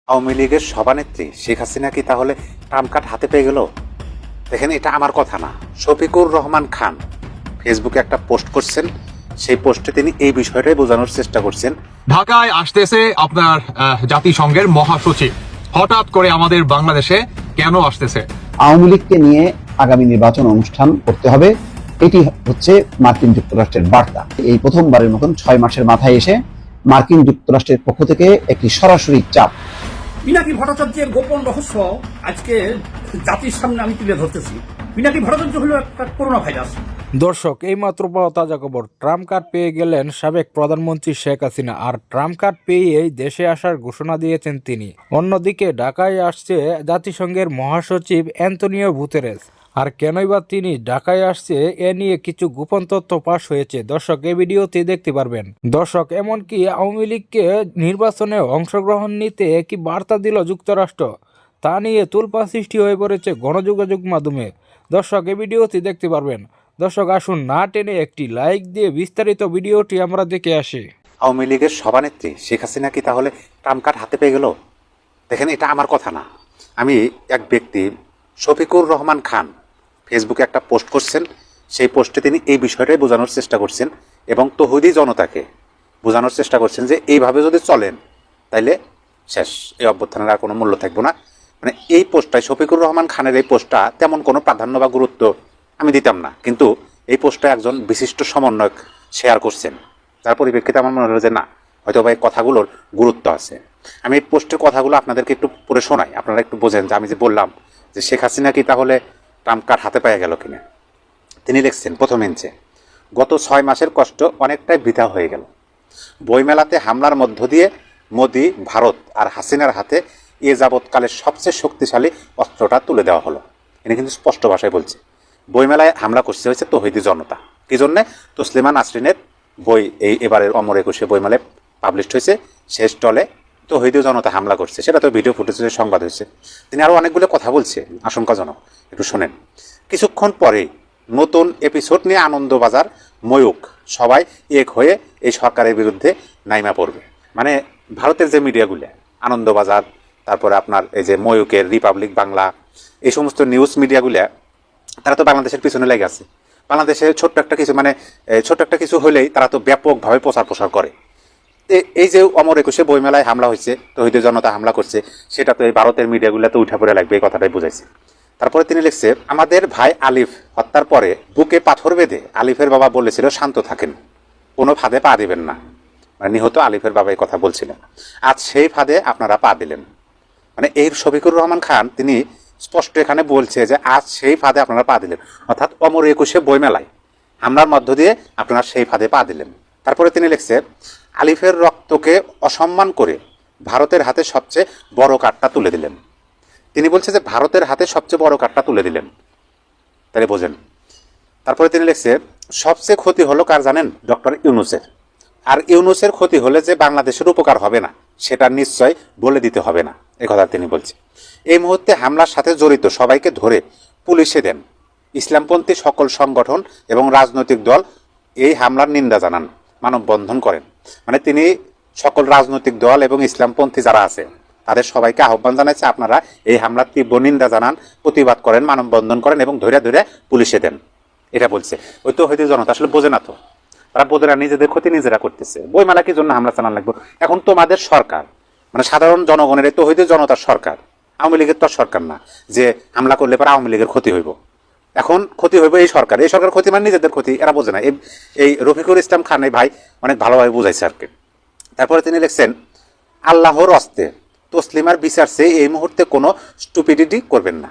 আওয়ামী লীগের সভানেত্রী শেখ হাসিনা কি তাহলে ট্রাম্প কার্ড হাতে পেয়ে গেল? দেখেন, এটা আমার কথা না, শফিকুর রহমান খান ফেসবুকে একটা পোস্ট করছেন। সেই পোস্টে তিনি এই বিষয়টাই বোঝানোর চেষ্টা করছেন। ঢাকায় আসতেছে আপনার জাতিসংঘের মহাসচিব, হঠাৎ করে আমাদের বাংলাদেশে কেন আসতেছে? আওয়ামী লীগকে নিয়ে আগামী নির্বাচন অনুষ্ঠান করতে হবে, এটি হচ্ছে মার্কিন যুক্তরাষ্ট্রের বার্তা। এই প্রথমবারের মতন 6 মাসের মাথায় এসে মার্কিন যুক্তরাষ্ট্রের পক্ষ থেকে একটি সরাসরি চাপ। পিনাকি ভট্টাচার্যের গোপন রহস্য আজকে জাতির সামনে আমি তুলে ধরতেছি। পিনাকি ভট্টাচার্য হলো একটা করোনা ভাইরাস। দর্শক, এইমাত্র পাওয়া তাজা খবর, ট্রাম্প কার্ড পেয়ে গেলেন সাবেক প্রধানমন্ত্রী শেখ হাসিনা। আর ট্রাম্প কার্ড পেয়েই দেশে আসার ঘোষণা দিয়েছেন তিনি। অন্যদিকে ঢাকায় আসছে জাতিসংঘের মহাসচিব অ্যান্তনিও গুতেরেস। আর কেনই বা তিনি ঢাকায় আসছে, এ নিয়ে কিছু গোপন তথ্য ফাঁস হয়েছে। দর্শক, এই ভিডিওতে দেখতে পারবেন। দর্শক, এমনকি আওয়ামী লীগকে নির্বাচনে অংশগ্রহণ নিতে একই বার্তা দিল যুক্তরাষ্ট্র, তা নিয়ে তোলপাড় সৃষ্টি হয়ে পড়েছে গণযোগাযোগ মাধ্যমে। দর্শক, এই ভিডিওতে দেখতে পারবেন। দর্শক, আসুন না টেনে একটি লাইক দিয়ে বিস্তারিত ভিডিওটি আমরা দেখে আসি। আওয়ামী লীগের সভানেত্রী শেখ হাসিনা কি তাহলে ট্রাম্প কার্ড হাতে পেয়ে গেল? দেখেন, এটা আমার কথা না, আমি এক ব্যক্তি শফিকুর রহমান খান ফেসবুকে একটা পোস্ট করছেন। সেই পোস্টে তিনি এই বিষয়টাই বোঝানোর চেষ্টা করছেন এবং তৌহিদি জনতাকে বোঝানোর চেষ্টা করছেন যে এইভাবে যদি চলেন তাইলে শেষ, এই অভ্যুত্থানের আর কোনো মূল্য থাকবে না। মানে এই পোস্টটায় শফিকুর রহমান খানের এই পোস্টটা তেমন কোনো প্রাধান্য বা গুরুত্ব আমি দিতাম না, কিন্তু এই পোস্টটা একজন বিশিষ্ট সমন্বয়ক শেয়ার করছেন, যার পরিপ্রেক্ষিতে আমার মনে হলো যে না, হয়তো বা এই কথাগুলোর গুরুত্ব আছে। আমি এই পোস্টের কথাগুলো আপনাদেরকে একটু পড়ে শোনাই, আপনারা একটু বোঝেন যে আমি যে বললাম যে শেখ হাসিনা কি তাহলে ট্রাম্প কার্ড হাতে পেয়ে গেল কিনা। তিনি লিখছেন প্রথম ইঞ্চে, গত 6 মাসের কষ্ট অনেকটাই বৃথা হয়ে গেল। বইমেলাতে হামলার মধ্য দিয়ে মোদি, ভারত আর হাসিনার হাতে এ যাবৎকালের সবচেয়ে শক্তিশালী অস্ত্রটা তুলে দেওয়া হলো। ইনি কিন্তু স্পষ্ট ভাষায় বলছে, বইমেলায় হামলা করছে হয়েছে তৌহিদি জনতা। কী জন্যে? তসলিমা নাসরিনের বই এই এবারের অমর একুশে বইমেলায় পাবলিশ হয়েছে, শেষ স্টলে তৌহিদি জনতা হামলা করছে, সেটা তো ভিডিও ফুটেজে সংবাদ হয়েছে। তিনি আরও অনেকগুলো কথা বলছে আশঙ্কাজনক, একটু শোনেন। কিছুক্ষণ পরেই নতুন এপিসোড নিয়ে আনন্দবাজার, ময়ূক সবাই এক হয়ে এই সরকারের বিরুদ্ধে নাইমা পড়বে। মানে ভারতের যে মিডিয়াগুলো, আনন্দবাজার, তারপরে আপনার এই যে ময়ূকের, রিপাবলিক বাংলা, এই সমস্ত নিউজ মিডিয়াগুলো, তারা তো বাংলাদেশের পিছনে লেগে আছে। বাংলাদেশে ছোট্ট একটা কিছু হলেই তারা তো ব্যাপকভাবে প্রচার করে। এই যে অমর একুশে বইমেলায় হামলা হয়েছে, তৌহিদি জনতা হামলা করছে, সেটা তো এই ভারতের মিডিয়াগুলোতে উঠে পড়ে লাগবে, এই কথাটাই বুঝাইছে। তারপরে তিনি লিখছে, আমাদের ভাই আলিফ হত্যার পরে বুকে পাথর বেঁধে আলিফের বাবা বলেছিল শান্ত থাকেন, কোনো ফাঁদে পা দিবেন না। মানে নিহত আলিফের বাবা এই কথা বলছিলেন। আজ সেই ফাঁদে আপনারা পা দিলেন। মানে এই শফিকুর রহমান খান তিনি স্পষ্ট এখানে বলছে যে আজ সেই ফাঁদে আপনারা পা দিলেন, অর্থাৎ অমর একুশে বইমেলায় হামলার মধ্য দিয়ে আপনারা সেই ফাঁদে পা দিলেন। তারপরে তিনি লিখছে, আলিফের রক্তকে অসম্মান করে ভারতের হাতে সবচেয়ে বড় কার্ডটা তুলে দিলেন। তিনি বলছে যে ভারতের হাতে সবচেয়ে বড় কার্ডটা তুলে দিলেন, তাহলে বোঝেন। তারপরে তিনি লিখছে, সবচেয়ে ক্ষতি হলো কার জানেন? ডক্টর ইউনূসের। আর ইউনূসের ক্ষতি হলে যে বাংলাদেশের উপকার হবে না, সেটা নিশ্চয় বলে দিতে হবে না, এই কথা তিনি বলছে। এই মুহূর্তে হামলার সাথে জড়িত সবাইকে ধরে পুলিশে দেন। ইসলামপন্থী সকল সংগঠন এবং রাজনৈতিক দল এই হামলার নিন্দা জানান, মানববন্ধন করেন। মানে তিনি সকল রাজনৈতিক দল এবং ইসলামপন্থী যারা আছে তাদের সবাইকে আহ্বান জানাচ্ছে, আপনারা এই হামলার তীব্র নিন্দা জানান, প্রতিবাদ করেন, মানববন্ধন করেন এবং ধরে ধরে পুলিশে দেন, এটা বলছে। ওই তো হয়তো জনতা আসলে বোঝে না, তো তারা বোঝে না, নিজেদের ক্ষতি নিজেরা করতেছে। বইমেলা কি জন্য হামলা চালান লাগবে? এখন তোমাদের সরকার, মানে সাধারণ জনগণের, তো হইতে জনতার সরকার, আওয়ামী লীগের তো সরকার না যে হামলা করলে পরে আওয়ামী লীগের ক্ষতি হইব। এখন ক্ষতি হইব এই সরকার ক্ষতি মানে নিজেদের ক্ষতি, এরা বোঝে না। এই রফিকুল ইসলাম খান এই ভাই অনেক ভালোভাবে বুঝাইছে আর কি। তারপরে তিনি লিখছেন, আল্লাহর হস্তে তসলিমার বিচার চেয়ে এই মুহূর্তে কোনো স্টুপিডিটি করবেন না।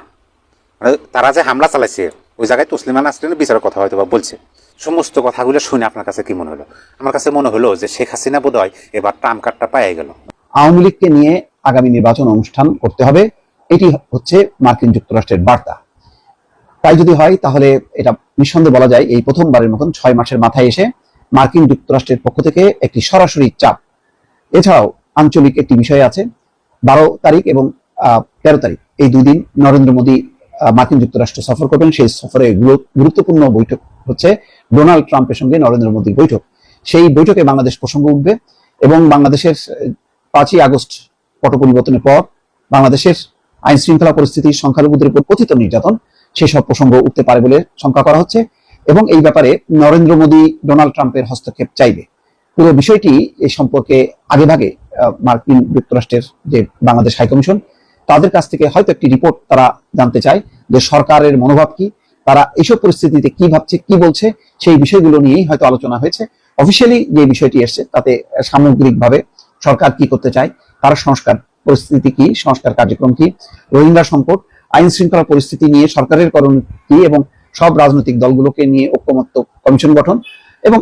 মানে তারা যে হামলা চালাইছে ওই জায়গায় তসলিমা নাসরিনের বিচারের কথা হয়তো বা বলছে। সমস্ত কথাগুলো শুনে আপনার কাছে কি মনে হলো? আমার কাছে মনে হলো যে শেখ হাসিনা বোধহয় এবার ট্রাম্প কার্ডটা পাইয়ে গেল। আওয়ামী লীগকে নিয়ে আগামী নির্বাচন অনুষ্ঠান করতে হবে, এটি হচ্ছে মার্কিন যুক্তরাষ্ট্রের বার্তা। তাই যদি হয় তাহলে এটা নিঃসন্দেহে বলা যায় এই প্রথমবারের মতন 6 মাসের মাথায় এসে মার্কিন যুক্তরাষ্ট্রের পক্ষ থেকে একটি সরাসরি চাপ। এছাড়াও আঞ্চলিক একটি বিষয় আছে, 12 তারিখ এবং 13 তারিখ এই 2 দিন নরেন্দ্র মোদী মার্কিন যুক্তরাষ্ট্র সফর করবেন। সেই সফরে গুরুত্বপূর্ণ বৈঠক হচ্ছে ডোনাল্ড ট্রাম্পের সঙ্গে নরেন্দ্র মোদীর বৈঠক। সেই বৈঠকে বাংলাদেশ প্রসঙ্গ উঠবে এবং বাংলাদেশের 5ই আগস্ট পট পরিবর্তনের পর বাংলাদেশের আইন শৃঙ্খলা পরিস্থিতি, সংখ্যালঘুদের উপর কথিত নির্যাতন, সেসব প্রসঙ্গ উঠতে পারে বলে শঙ্কা করা হচ্ছে এবং এই ব্যাপারে নরেন্দ্র মোদী ডোনাল্ড ট্রাম্পের হস্তক্ষেপ চাইবে। পুরো বিষয়টি এই সম্পর্কে আগেভাগে মার্কিন যুক্তরাষ্ট্রের যে বাংলাদেশ হাইকমিশন, তাদের কাছ থেকে হয়তো একটি রিপোর্ট তারা জানতে চায় যে সরকারের মনোভাব কি, তারা এইসব পরিস্থিতিতে কি ভাবছে, কি বলছে, সেই বিষয়গুলো নিয়েই হয়তো আলোচনা হয়েছে। অফিসিয়ালি যে বিষয়টি এসছে তাতে সামগ্রিকভাবে সরকার কি করতে চায়, তার সংস্কার পরিস্থিতি কি, সংস্কার কার্যক্রম কি, রোহিঙ্গা সংকট, আইন শৃঙ্খলা পরিস্থিতি নিয়ে সরকারের করণীয় কি এবং সব রাজনৈতিক দলগুলোকে নিয়ে ঐক্যমত্য কমিশন গঠন এবং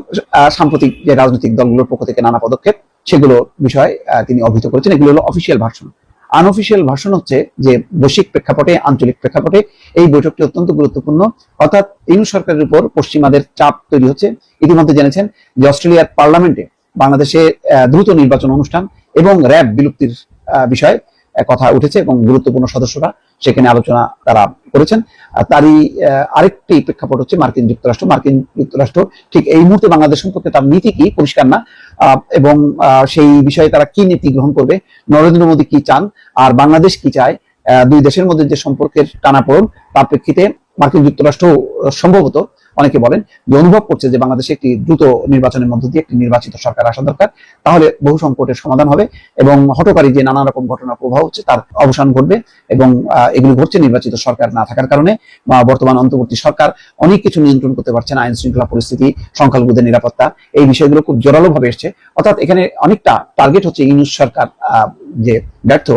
সাম্প্রতিক যে রাজনৈতিক দলগুলোর পক্ষ থেকে নানা পদক্ষেপ, সেগুলো বিষয়ে তিনি অবহিত করেছেন। এগুলো হলো অফিসিয়াল ভার্সন। আনঅফিসিয়াল ভার্সন হচ্ছে যে বৈশ্বিক প্রেক্ষাপটে, আঞ্চলিক প্রেক্ষাপটে এই বৈঠকটি অত্যন্ত গুরুত্বপূর্ণ। অর্থাৎ ইউনূস সরকারের উপর পশ্চিমাদের চাপ তৈরি হচ্ছে। ইতিমধ্যে জেনেছেন যে অস্ট্রেলিয়ার পার্লামেন্টে বাংলাদেশে দ্রুত নির্বাচন অনুষ্ঠান এবং র্যাব বিলুপ্তির বিষয়ে কথা উঠেছে এবং গুরুত্বপূর্ণ সদস্যরা সেখানে আলোচনা তারা করেছেন। তারই আরেকটি প্রেক্ষাপট হচ্ছে মার্কিন যুক্তরাষ্ট্র। মার্কিন যুক্তরাষ্ট্র ঠিক এই মুহূর্তে বাংলাদেশ সম্পর্কে তার নীতি কি পরিষ্কার না, এবং সেই বিষয়ে তারা কি নীতি গ্রহণ করবে, নরেন্দ্র মোদী কি চান আর বাংলাদেশ কি চায়, দুই দেশের মধ্যে যে সম্পর্কের টানাপোড়েন, তার প্রেক্ষিতে মার্কিন যুক্তরাষ্ট্র সম্ভবত অনেকে বলেন যে অনুভব করছে যে বাংলাদেশে একটি দ্রুত নির্বাচনের মধ্য দিয়ে একটি নির্বাচিত সরকার আসা দরকার, তাহলে বহু সংকটের সমাধান হবে এবং হঠকারী যে নানা রকম ঘটনা প্রবাহ হচ্ছে তার অবসান ঘটবে। এবং এগুলো ঘটছে নির্বাচিত সরকার না থাকার কারণে। বর্তমান অন্তর্বর্তী সরকার অনেক কিছু নিয়ন্ত্রণ করতে পারছে না, আইন শৃঙ্খলা পরিস্থিতি, সংখ্যালঘুদের নিরাপত্তা, এই বিষয়গুলো খুব জোরালো ভাবে এসছে। অর্থাৎ এখানে অনেকটা টার্গেট হচ্ছে ইউনূস সরকার যে ব্যর্থ,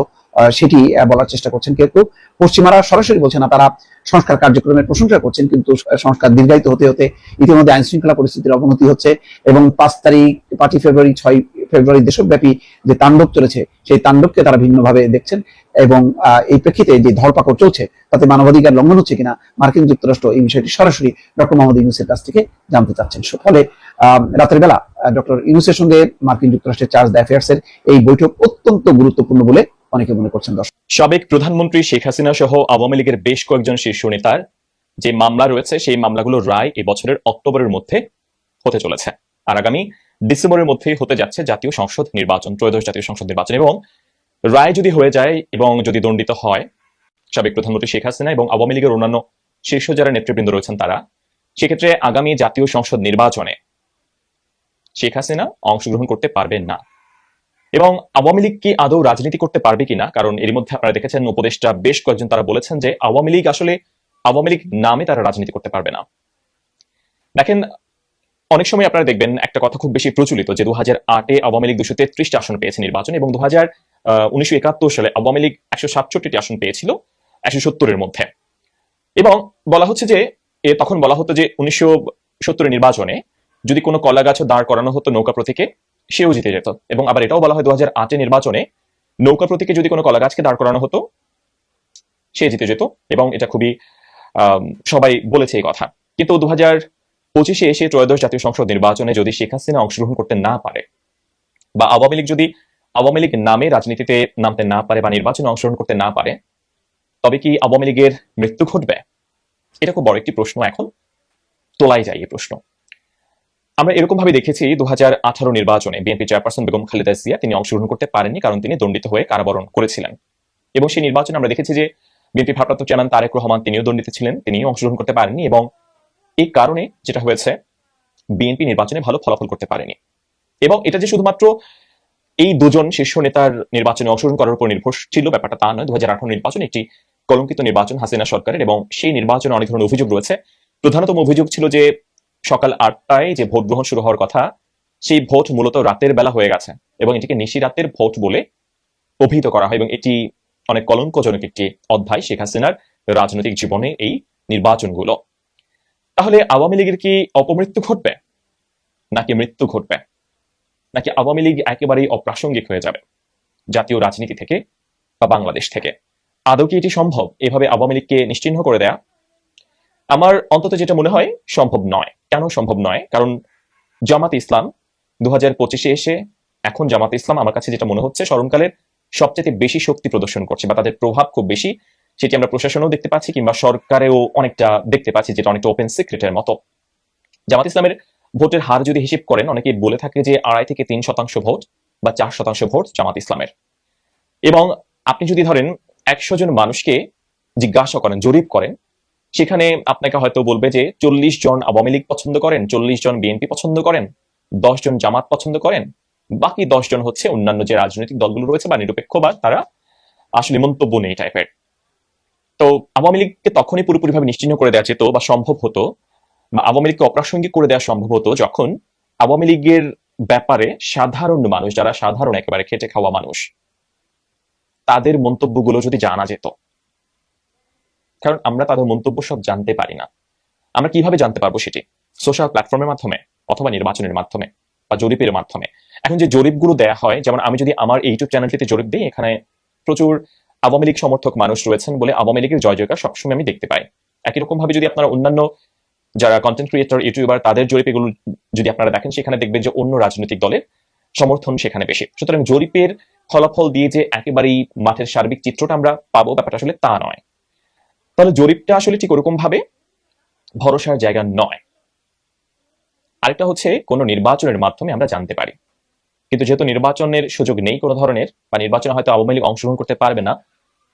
সেটি বলার চেষ্টা করছেন কেউ কেউ। পশ্চিমারা সরাসরি বলছে না, তারা সংস্কার কার্যক্রমের প্রশংসা করছেন, কিন্তু সংস্কার দীর্ঘায়িত হতে হতে ইতিমধ্যে আইন শৃঙ্খলা পরিস্থিতির অবনতি হচ্ছে এবং 5 তারিখ, 5 ফেব্রুয়ারি, 6 ফেব্রুয়ারি দেশব্যাপী যে তাণ্ডব চলেছে, সেই তাণ্ডবকে তারা ভিন্নভাবে দেখছেন এবং এই প্রেক্ষিতে যে ধরপাকড় চলছে তাতে মানবাধিকার লঙ্ঘন হচ্ছে কিনা মার্কিন যুক্তরাষ্ট্র এই বিষয়টি সরাসরি ডক্টর মোহাম্মদ ইউনূসের কাছ থেকে জানতে চাচ্ছেন। ফলে রাতের বেলা ডক্টর ইউনূসের সঙ্গে মার্কিন যুক্তরাষ্ট্রের চার্জ দ্য অ্যাফেয়ার্সের এই বৈঠক অত্যন্ত গুরুত্বপূর্ণ বলে অনেকে মনে করছেন। দর্শক, সাবেক প্রধানমন্ত্রী শেখ হাসিনা সহ আওয়ামী লীগের বেশ কয়েকজন শীর্ষ নেতার যে মামলা রয়েছে, সেই মামলাগুলোর রায় এই বছরের অক্টোবরের মধ্যে হতে চলেছে। আর আগামী ডিসেম্বরের মধ্যেই হতে যাচ্ছে জাতীয় সংসদ নির্বাচন, ত্রয়োদশ জাতীয় সংসদ নির্বাচন। এবং রায় যদি হয়ে যায় এবং যদি দণ্ডিত হয় সাবেক প্রধানমন্ত্রী শেখ হাসিনা এবং আওয়ামী লীগের অন্যান্য শীর্ষ যারা নেতৃবৃন্দ রয়েছেন তারা, সেক্ষেত্রে আগামী জাতীয় সংসদ নির্বাচনে শেখ হাসিনা অংশগ্রহণ করতে পারবেন না। এবং আওয়ামী লীগ কি আদৌ রাজনীতি করতে পারবে কিনা, কারণ এর মধ্যে আপনারা দেখেছেন উপদেষ্টা বেশ কয়েকজন তারা বলেছেন যে আওয়ামী লীগ নামে তারা রাজনীতি করতে পারবে না। দেখেন, অনেক সময় আপনারা দেখবেন একটা কথা খুব বেশি প্রচলিত যে 2008-এ আওয়ামী লীগ 233টি আসন পেয়েছে নির্বাচন এবং 1971 সালে আওয়ামী লীগ 167টি আসন পেয়েছিল 170-এর মধ্যে। এবং বলা হচ্ছে যে তখন বলা হতো যে 1970-এর নির্বাচনে যদি কোনো কলা গাছও দাঁড় করানো হতো নৌকা প্রতীকে, সেও জিতে যেত। এবং আবার এটাও বলা হয় 2008-এর নির্বাচনে নৌকা প্রতীকে যদি কোনো কলা গাছকে দাঁড় করানো হতো, সে জিতে যেত। এবং এটা খুবই সবাই বলেছে এই কথা। কিন্তু 2025-এ এসে ত্রয়োদশ জাতীয় সংসদ নির্বাচনে যদি শেখ হাসিনা অংশগ্রহণ করতে না পারে বা আওয়ামী লীগ যদি আওয়ামী লীগ নামে রাজনীতিতে নামতে না পারে বা নির্বাচনে অংশগ্রহণ করতে না পারে, তবে কি আওয়ামী লীগের মৃত্যু ঘটবে? এটা খুব বড় একটি প্রশ্ন এখন তোলাই যায়। এই প্রশ্ন আমরা এরকম ভাবে দেখেছি 2018 নির্বাচনে বিএনপি চেয়ারপারসন বেগম খালেদা জিয়া তিনি অংশগ্রহণ করতে পারেননি, কারণ তিনি দণ্ডিত হয়ে কারাবরণ করেছিলেন। এবং সেই নির্বাচনে আমরা দেখেছি যে বিএনপি ভারপ্রাপ্ত চেয়ারম্যান তারেক রহমান তিনিও দণ্ডিত ছিলেন, তিনিও অংশগ্রহণ করতে পারেননি। এবং এই কারণে যেটা হয়েছে, বিএনপি নির্বাচনে ভালো ফলাফল করতে পারেনি। এবং এটা যে শুধুমাত্র এই দুজন শীর্ষ নেতার নির্বাচনে অংশগ্রহণ করার উপর নির্ভরশীল ব্যাপারটা তা নয়। 2018 নির্বাচন একটি কলঙ্কিত নির্বাচন হাসিনা সরকারের, এবং সেই নির্বাচনে অনেক ধরনের অভিযোগ রয়েছে। প্রধানতম অভিযোগ ছিল যে সকাল 8টায় যে ভোট গ্রহণ শুরু হওয়ার কথা, সেই ভোট মূলত রাতের বেলা হয়ে গেছে এবং এটিকে নিশিরাতের ভোট বলে অভিহিত করা হয়। এবং এটি অনেক কলঙ্কজনক একটি অধ্যায় শেখ হাসিনার রাজনৈতিক জীবনে এই নির্বাচনগুলো। তাহলে আওয়ামী লীগের কি অপমৃত্যু ঘটবে, নাকি মৃত্যু ঘটবে, নাকি আওয়ামী লীগ একেবারেই অপ্রাসঙ্গিক হয়ে যাবে জাতীয় রাজনীতি থেকে বা বাংলাদেশ থেকে? আদৌ কি এটি সম্ভব, এভাবে আওয়ামী লীগকে নিশ্চিহ্ন করে দেয়া? আমার অন্তত যেটা মনে হয় সম্ভব নয়। কেন সম্ভব নয়? কারণ জামাতে ইসলাম 2025-এ এসে এখন জামাতে ইসলাম আমার কাছে যেটা মনে হচ্ছে স্মরণকালের সবচেয়ে বেশি শক্তি প্রদর্শন করছে বা তাদের প্রভাব খুব বেশি। সেটি আমরা প্রশাসনেও দেখতে পাচ্ছি কিংবা সরকারেও অনেকটা দেখতে পাচ্ছি, যেটা অনেকটা ওপেন সিক্রেটের মতো। জামাত ইসলামের ভোটের হার যদি হিসেব করেন, অনেকেই বলে থাকে যে 2.5 থেকে 3% ভোট বা 4% ভোট জামাত ইসলামের। এবং আপনি যদি ধরেন 100 জন মানুষকে জিজ্ঞাসা করেন, জরিপ করেন, সেখানে আপনাকে হয়তো বলবে যে 40 জন আওয়ামী লীগ পছন্দ করেন, 40 জন বিএনপি পছন্দ করেন, 10 জন জামাত পছন্দ করেন, বাকি 10 জন হচ্ছে অন্যান্য যে রাজনৈতিক দলগুলো রয়েছে বা নিরপেক্ষ, বা তারা আসলে মন্তব্য নেই টাইপের। তো আওয়ামী লীগকে তখনই পুরোপুরিভাবে নিশ্চিহ্ন করে দেওয়া যেত বা সম্ভব হতো, বা আওয়ামী লীগকে অপ্রাসঙ্গিক করে দেওয়া সম্ভব হতো যখন আওয়ামী লীগের ব্যাপারে সাধারণ মানুষ, যারা সাধারণ একেবারে খেটে খাওয়া মানুষ, তাদের মন্তব্যগুলো যদি জানা যেত। কারণ আমরা তাদের মন্তব্য সব জানতে পারি না। আমরা কিভাবে জানতে পারবো সেটি? সোশ্যাল প্ল্যাটফর্মের মাধ্যমে, অথবা নির্বাচনের মাধ্যমে, বা জরিপের মাধ্যমে। এখন যে জরিপগুলো দেয়া হয়, যেমন আমি যদি আমার ইউটিউব চ্যানেলটিতে জরিপ দিই, এখানে প্রচুর আওয়ামী লীগ সমর্থক মানুষ রয়েছেন বলে আওয়ামী লীগের জয় জয়কার সবসময় আমি দেখতে পাই। একই রকম ভাবে যদি আপনারা অন্যান্য যারা কন্টেন্ট ক্রিয়েটর, ইউটিউবার, তাদের জরিপ এগুলো যদি আপনারা দেখেন, সেখানে দেখবেন যে অন্য রাজনৈতিক দলের সমর্থন সেখানে বেশি। সুতরাং জরিপের ফলাফল দিয়ে যে একেবারেই মাঠের সার্বিক চিত্রটা আমরা পাবো, ব্যাপারটা আসলে তা নয়। তাহলে জরিপটা আসলে ঠিক ওরকম ভাবে ভরসার জায়গা নয়। আরেকটা হচ্ছে, কোন নির্বাচনের মাধ্যমে আমরা জানতে পারি, কিন্তু যেহেতু নির্বাচনের সুযোগ নেই কোনো ধরনের, বা নির্বাচনে হয়তো আওয়ামী লীগ অংশগ্রহণ করতে পারবে না,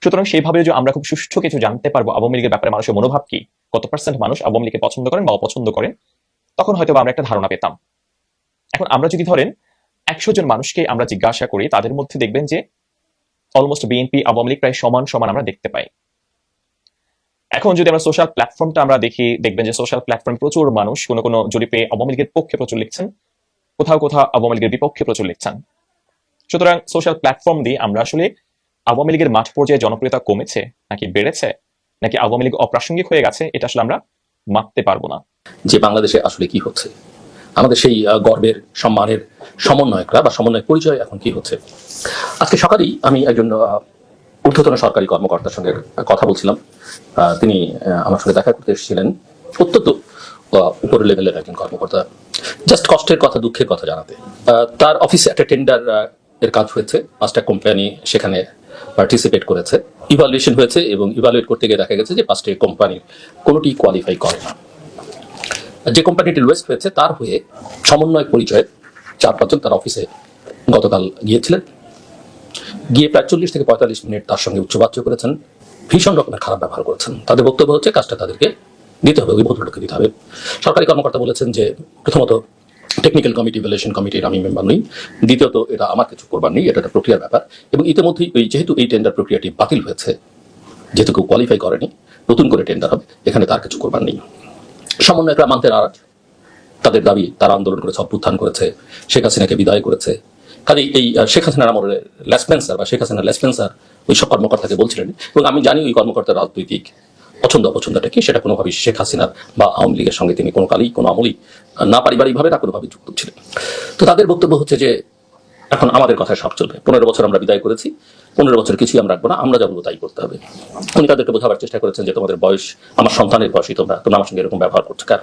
সুতরাং সেইভাবে যে আমরা খুব সুষ্ঠু কিছু জানতে পারবো আওয়ামী লীগের ব্যাপারে মানুষের মনোভাব কি, কত পার্সেন্ট মানুষ আওয়ামী লীগকে পছন্দ করেন বা অপছন্দ করেন, তখন হয়তো আমরা একটা ধারণা পেতাম। এখন আমরা যদি ধরেন 100 জন মানুষকে আমরা জিজ্ঞাসা করি, তাদের মধ্যে দেখবেন যে অলমোস্ট বিএনপি আওয়ামী লীগ প্রায় সমান সমান আমরা দেখতে পাই। এখন যদি আমরা সোশ্যাল প্ল্যাটফর্মটা আমরা দেখি, দেখবেন যে সোশ্যাল প্ল্যাটফর্ম প্রচুর মানুষ কোনো কোনো জরিপে আওয়ামী লীগের পক্ষে প্রচুর লিখছেন, কোথাও কোথাও আওয়ামী লীগের বিপক্ষে প্রচুর লিখছেন। সুতরাং সোশ্যাল প্ল্যাটফর্ম দিয়ে আমরা আসলে আওয়ামী লীগের মাঠ পর্যায়ে জনপ্রিয়তা কমেছে নাকি বেড়েছে, নাকি আওয়ামী লীগ অপ্রাসঙ্গিক হয়ে গেছে, এটা আসলে আমরা মাপতে পারবো না। যে বাংলাদেশে আসলে কি হচ্ছে, আমাদের সেই গর্বের সম্মানের সমন্বয়করা বা সমন্বয় পরিচয় এখন কি হচ্ছে। আজকে সকালেই আমি একজন ঊর্ধ্বতন সরকারি কর্মকর্তার সঙ্গে কথা বলছিলাম। তিনি আমার সঙ্গে দেখা করতে এসেছিলেন, অত্যন্ত উপরের লেভেলের একজন কর্মকর্তা, জাস্ট কষ্টের কথা, দুঃখের কথা জানাতে। তার অফিসে একটা টেন্ডার এর কাজ হয়েছে, 5টা কোম্পানি সেখানে পার্টিসিপেট করেছে, ইভালুয়েশন হয়েছে, এবং ইভালুয়েট করতে গিয়ে দেখা গেছে যে 5টি কোম্পানির কোনোটি কোয়ালিফাই করে না। যে কোম্পানিটি লোয়েস্ট হয়েছে তার হয়ে সমন্বয় পরিচয়ে 4-5 জন তার অফিসে গতকাল গিয়েছিলেন। গিয়ে প্রায় 40 থেকে 45 মিনিট তার সঙ্গে উচ্চবাচ্য করেছেন, ভীষণ রকমের খারাপ ব্যবহার করেছেন। তাদের বক্তব্য হচ্ছে কাজটা তাদেরকে দিতে হবে, ওই ভদ্রলোককে দিতে হবে। সরকারি কর্মকর্তা বলেছেন যে প্রথমত টেকনিক্যাল কমিটি, ইভ্যালুয়েশন কমিটির আমি মেম্বার নই, দ্বিতীয়ত এটা আমার কিছু করবার নেই, এটা একটা প্রক্রিয়ার ব্যাপার, এবং ইতিমধ্যেই যেহেতু এই টেন্ডার প্রক্রিয়াটি বাতিল হয়েছে, যেহেতু কেউ কোয়ালিফাই করেনি, নতুন করে টেন্ডার হবে, এখানে তার কিছু করবার নেই। সমন্বয়করা মানতে নারাজ, তাদের দাবি, তারা আন্দোলন করেছে, অভ্যুত্থান করেছে, শেখ হাসিনাকে বিদায় করেছে। কাজে এই শেখ হাসিনার আমলে লেসপেন্সার বা শেখ হাসিনার লেসপেন্সার ওই সব কর্মকর্তাকে বলছিলেন, এবং আমি জানি ওই কর্মকর্তার রাজনৈতিক পছন্দ অপছন্দটা কি, সেটা কোনোভাবেই শেখ হাসিনার বা আওয়ামী লীগের সঙ্গে তিনি কোনো কালেই কোনো আমলেই না পারিবারিকভাবে না কোনোভাবে যুক্ত ছিলেন। তো তাদের বক্তব্য হচ্ছে যে এখন আমাদের কথায় সব চলবে, 15 বছর আমরা বিদায় করেছি, 15 বছর কিছুই আমরা রাখবো না, আমরা যা বলবো তাই করতে হবে। উনি তাদেরকে বোঝাবার চেষ্টা করেছেন যে তোমাদের বয়স আমার সন্তানের বয়সী, তোমরা আমার সঙ্গে এরকম ব্যবহার করছো কেন।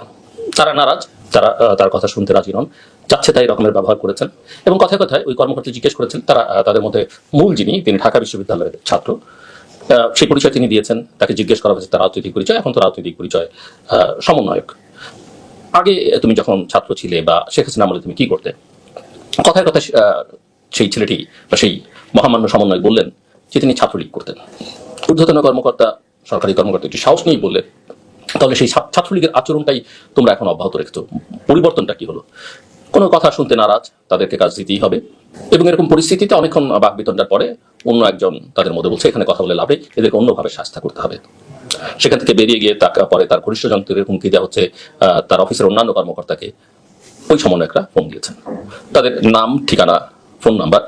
তারা নারাজ, তারা তার কথা শুনতে রাজি নন, যাচ্ছে তাই রকমের ব্যবহার করেছেন। এবং কথায় কথায় ওই কর্মকর্তা জিজ্ঞেস করেছেন, তারা তাদের মধ্যে মূল যিনি, তিনি ঢাকা বিশ্ববিদ্যালয়ের ছাত্র, সেই পরিচয় তিনি দিয়েছেন। তাকে জিজ্ঞেস করা হয়েছে তার রাজনৈতিক পরিচয়, এখন তো রাজনৈতিক পরিচয় সমন্বয়ক। আগে তুমি যখন ছাত্র ছিলে বা শেখ হাসিনা আমলে তুমি কি করতে। কথায় কথায় সেই ছেলেটি বা সেই মহামান্য সমন্বয়ক বললেন যে তিনি ছাত্রলীগ করতেন। ঊর্ধ্বতন কর্মকর্তা, সরকারি কর্মকর্তা একটি সাহস নিয়েই বললেন, তাহলে সেই ছাত্রলীগের আচরণটাই তোমরা এখন অব্যাহত রেখেছো, পরিবর্তনটা কি হলো। কোনো কথা শুনতে নারাজ, তাদেরকে কাজ দিতেই হবে। এবং এরকম পরিস্থিতিতে অনেকক্ষণ বাকবিতণ্ডার পরে অন্য একজন তাদের মধ্যে বলছে এখানে কথা বলে লাভে, এদেরকে অন্যভাবে শাস্তি করতে হবে। সেখান থেকে বেরিয়ে গিয়ে পরে তার ঘনিষ্ঠ জনদের হুমকি দেওয়া হচ্ছে, তার অফিসের অন্যান্য কর্মকর্তাকে ওই সমন্বয়করা ফোন দিয়েছেন। তাদের নাম, ঠিকানা, ফোন নাম্বার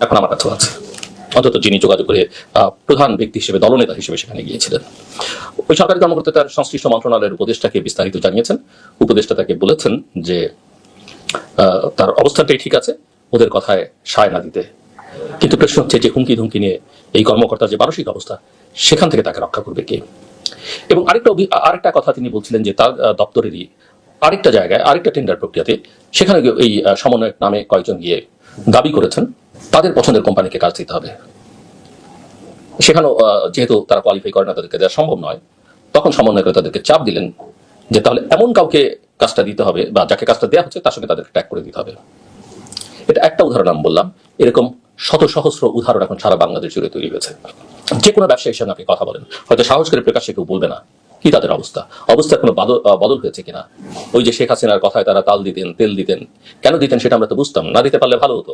এখন আমার কাছেও আছে, অন্তত যিনি যোগাযোগ করে প্রধান ব্যক্তি হিসেবে, দলনেতা হিসেবে সেখানে গিয়েছিলেন। ওই সরকারি কর্মকর্তা তার সংশ্লিষ্ট মন্ত্রণালয়ের উপদেষ্টাকে বিস্তারিত জানিয়েছেন। উপদেষ্টা তাকে বলেছেন যে তার অবস্থানটাই ঠিক আছে, ওদের কথায় সায় না দিতে। কিন্তু প্রশ্ন হচ্ছে যে হুমকি ধুমকি নিয়ে এই কর্মকর্তার যে মানসিক অবস্থা, সেখান থেকে তাকে রক্ষা করবে কে। এবং আরেকটা কথা তিনি বলছিলেন যে তার দপ্তরেরই আরেকটা জায়গায়, আরেকটা টেন্ডার প্রক্রিয়াতে, সেখানে এই সমন্বয়ক নামে কয়েকজন গিয়ে দাবি করেছেন তাদের পছন্দের কোম্পানিকে কাজ দিতে হবে। সেখানেও যেহেতু তারা কোয়ালিফাই করে না, তাদেরকে দেওয়া সম্ভব নয়, তখন সমন্বয়করা তাদেরকে চাপ দিলেন যে তাহলে এমন কাউকে কাজটা দিতে হবে, বা যাকে কাজটা দেওয়া হচ্ছে তার সঙ্গে তাদেরকে ট্যাগ করে দিতে হবে। এটা একটা উদাহরণ আমি বললাম, এরকম শত সহস্র উদাহরণ এখন সারা বাংলাদেশ জুড়ে তৈরি হয়েছে। যে কোনো ব্যবসায়ীর সঙ্গে আপনি কথা বলেন, হয়তো সাহস করে প্রকাশ্যে কেউ বলবে না কি তাদের অবস্থার কোনো বদল হয়েছে কিনা। ওই যে শেখ হাসিনার কথায় তারা তাল দিতেন, তেল দিতেন, কেন দিতেন সেটা আমরা তো বুঝতাম না, দিতে পারলে ভালো হতো,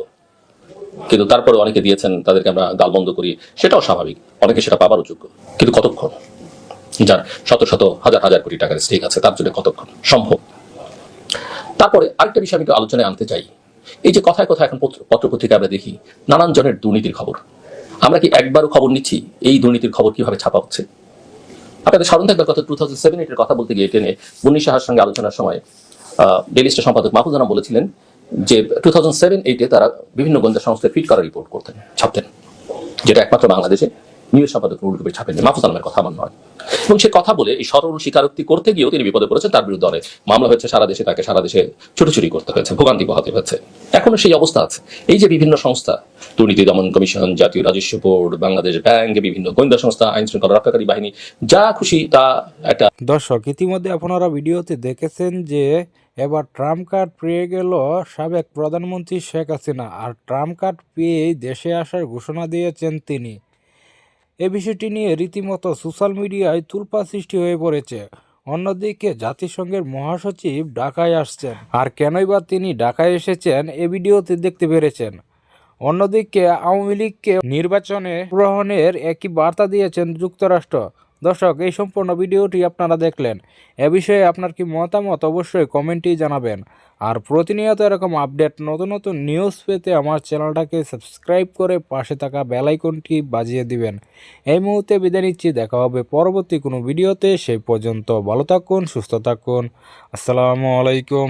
কিন্তু তারপরে অনেকে দিয়েছেন, তাদেরকে আমরা গালবন্ধ করি, সেটাও স্বাভাবিক, অনেকে সেটা পাবারও যোগ্য, কিন্তু কতক্ষণ? যার শত শত হাজার হাজার কোটি টাকার স্টেক আছে তার জন্য কতক্ষণ সম্ভব? তারপরে আরেকটা বিষয় আমি একটু আলোচনায় আনতে চাই। এই যে কথায় কথায় এখন পত্রপত্রিকা আমরা দেখি নানান জনের দুর্নীতির খবর, আমরা কি একবারও খবর নিচ্ছি এই দুর্নীতির খবর কিভাবে ছাপা হচ্ছে? আপনাদের স্মরণ থাকবে কথা 2007 এর কথা বলতে গিয়ে টেনে মুন্নি সাহার সঙ্গে আলোচনার সময় ডেইলি স্টার সম্পাদক মাহফুজ আনাম বলেছিলেন যে 2007-8 তারা বিভিন্ন গোয়েন্দা সংস্থায় ফিট করা রিপোর্ট করতেন, ছাপতেন, যেটা একমাত্র বাংলাদেশে নিউজ সম্পাদক রুল গ্রুপে ছাপেন। মাহফুজ আনামের কথা আমার নয়। এবং সে কথা বলে এই সরল স্বীকারোক্তি করতে গিয়েও তিনি বিপদে পড়েছেন, তার বিরুদ্ধে অনেক মামলা হয়েছে সারা দেশে, তাকে সারা দেশে ছুটোছুটি করতে হয়েছে, ভোগান্তি পোহাতে হয়েছে, এখনো সেই অবস্থা আছে। এই যে বিভিন্ন সংস্থা, দুর্নীতি দমন কমিশন, জাতীয় রাজস্ব বোর্ড, বাংলাদেশ ব্যাংক, বিভিন্ন গোয়েন্দা সংস্থা, আইন শৃঙ্খলা রক্ষাকারী বাহিনী, যা খুশি তা একটা। দর্শক, ইতিমধ্যে আপনারা ভিডিওতে দেখেছেন যে এবার ট্রাম্প কার্ড পেয়ে গেল সাবেক প্রধানমন্ত্রী শেখ হাসিনা, আর ট্রাম্প কার্ড পেয়েই দেশে আসার ঘোষণা দিয়েছেন তিনি। এ বিষয়টি নিয়ে রীতিমতো সোশ্যাল মিডিয়ায় তুলপাড় সৃষ্টি হয়ে পড়েছে। অন্যদিকে জাতিসংঘের মহাসচিব ঢাকায় আসছেন, আর কেনই বা তিনি ঢাকায় এসেছেন এ ভিডিওতে দেখতে পেরেছেন। অন্যদিকে আওয়ামী লীগকে নির্বাচনে গ্রহণের একই বার্তা দিয়েছেন যুক্তরাষ্ট্র। দর্শক, এই সম্পূর্ণ ভিডিওটি আপনারা দেখলেন, এ বিষয়ে আপনার কি মতামত অবশ্যই কমেন্টেই জানাবেন। আর প্রতিনিয়ত এরকম আপডেট নতুন নতুন নিউজ পেতে আমার চ্যানেলটাকে সাবস্ক্রাইব করে পাশে থাকা বেল আইকনটি বাজিয়ে দিবেন। এই মুহূর্তে বিদায় নিচ্ছি, দেখা হবে পরবর্তী কোনো ভিডিওতে। সেই পর্যন্ত ভালো থাকুন, সুস্থ থাকুন, আসসালামু আলাইকুম।